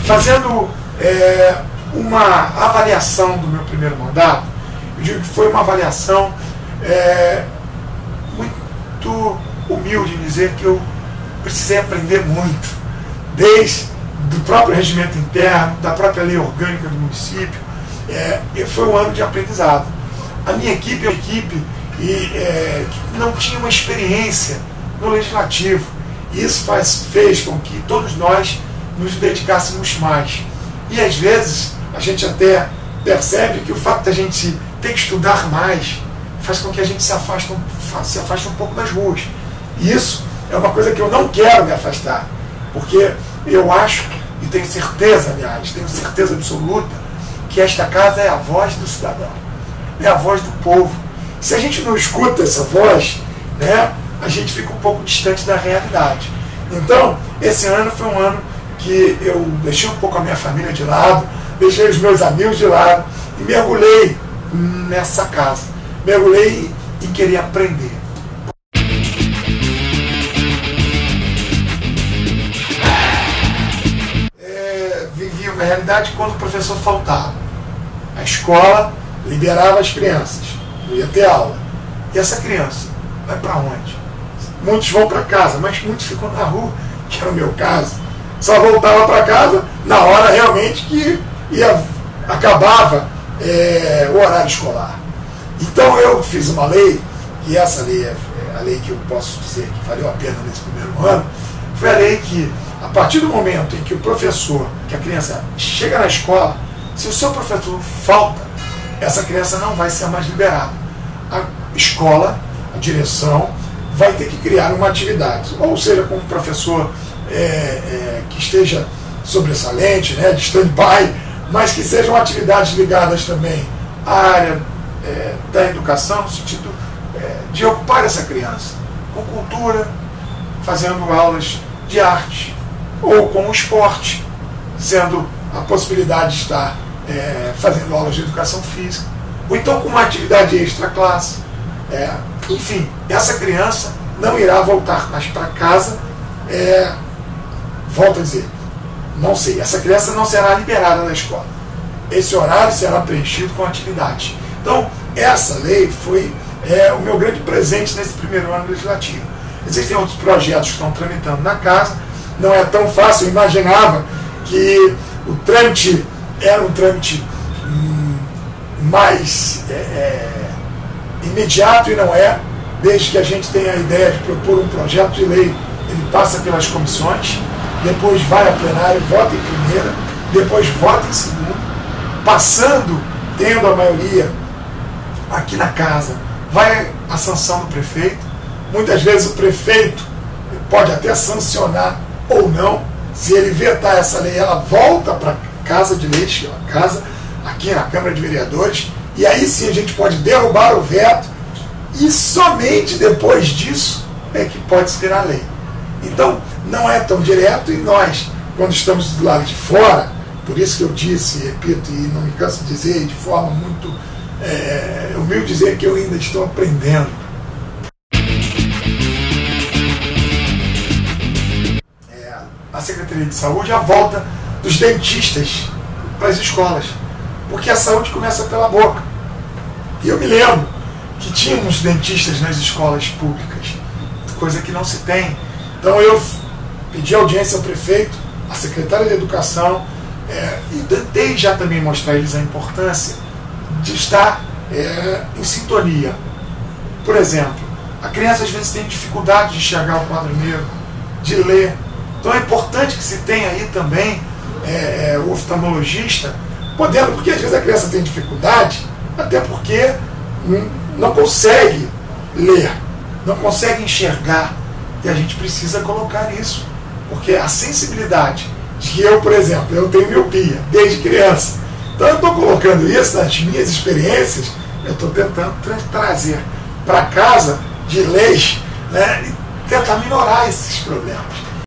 Fazendo uma avaliação do meu primeiro mandato, eu digo que foi uma avaliação muito humilde em dizer que eu precisei aprender muito, desde do próprio regimento interno, da própria lei orgânica do município. Foi um ano de aprendizado. A minha equipe é uma equipe que não tinha uma experiência no legislativo, e isso fez com que todos nós nos dedicássemos mais. E às vezes a gente até percebe que o fato de a gente ter que estudar mais faz com que a gente se afaste um pouco das ruas. E isso é uma coisa que eu não quero me afastar, porque eu acho, e tenho certeza, aliás, tenho certeza absoluta, que esta casa é a voz do cidadão, é a voz do povo. Se a gente não escuta essa voz, né, a gente fica um pouco distante da realidade. Então, esse ano foi um ano que eu deixei um pouco a minha família de lado, deixei os meus amigos de lado e mergulhei nessa casa. Mergulhei em querer aprender. Vivi uma realidade quando o professor faltava. A escola liberava as crianças, não ia ter aula. E essa criança vai para onde? Muitos vão para casa, mas muitos ficam na rua, que era o meu caso. Só voltava para casa na hora realmente que acabava o horário escolar. Então eu fiz uma lei, e essa lei é a lei que eu posso dizer que valeu a pena nesse primeiro ano, foi a lei que, a partir do momento em que o professor, que a criança chega na escola, se o seu professor falta, essa criança não vai ser mais liberada. A escola, a direção, vai ter que criar uma atividade, ou seja, com um professor que esteja sobressalente, né, de stand-by, mas que sejam atividades ligadas também à área da educação, no sentido de ocupar essa criança com cultura, fazendo aulas de arte, ou com o esporte, sendo a possibilidade de estar fazendo aulas de educação física, ou então com uma atividade extra-classe. Enfim, essa criança não irá voltar mais para casa, volto a dizer, não sei, essa criança não será liberada da escola. Esse horário será preenchido com atividade. Então, essa lei foi o meu grande presente nesse primeiro ano legislativo. Existem outros projetos que estão tramitando na casa, não é tão fácil. Eu imaginava que o trâmite era um trâmite mais imediato, e não é. Desde que a gente tenha a ideia de propor um projeto de lei, ele passa pelas comissões, depois vai a plenário, vota em primeira, depois vota em segunda, passando, tendo a maioria aqui na casa, vai a sanção do prefeito. Muitas vezes o prefeito pode até sancionar ou não. Se ele vetar essa lei, ela volta para a Casa de Leis, a casa aqui na Câmara de Vereadores, e aí sim a gente pode derrubar o veto, e somente depois disso é que pode se virar lei. Então, não é tão direto, e nós, quando estamos do lado de fora, por isso que eu disse, repito, e não me canso de dizer, de forma muito humilde, dizer que eu ainda estou aprendendo. A Secretaria de Saúde, a volta dos dentistas para as escolas, porque a saúde começa pela boca. E eu me lembro que tínhamos dentistas nas escolas públicas, coisa que não se tem. Então eu pedi audiência ao prefeito, à secretária de Educação, e tentei já também mostrar a eles a importância de estar em sintonia. Por exemplo, a criança às vezes tem dificuldade de enxergar o quadro negro, de ler. Então é importante que se tenha aí também o oftalmologista podendo, porque às vezes a criança tem dificuldade, até porque não consegue ler, não consegue enxergar, e a gente precisa colocar isso, porque a sensibilidade de que eu, por exemplo, eu tenho miopia desde criança, então eu estou colocando isso nas minhas experiências, eu estou tentando trazer para casa de leis, né, e tentar minorar esses problemas.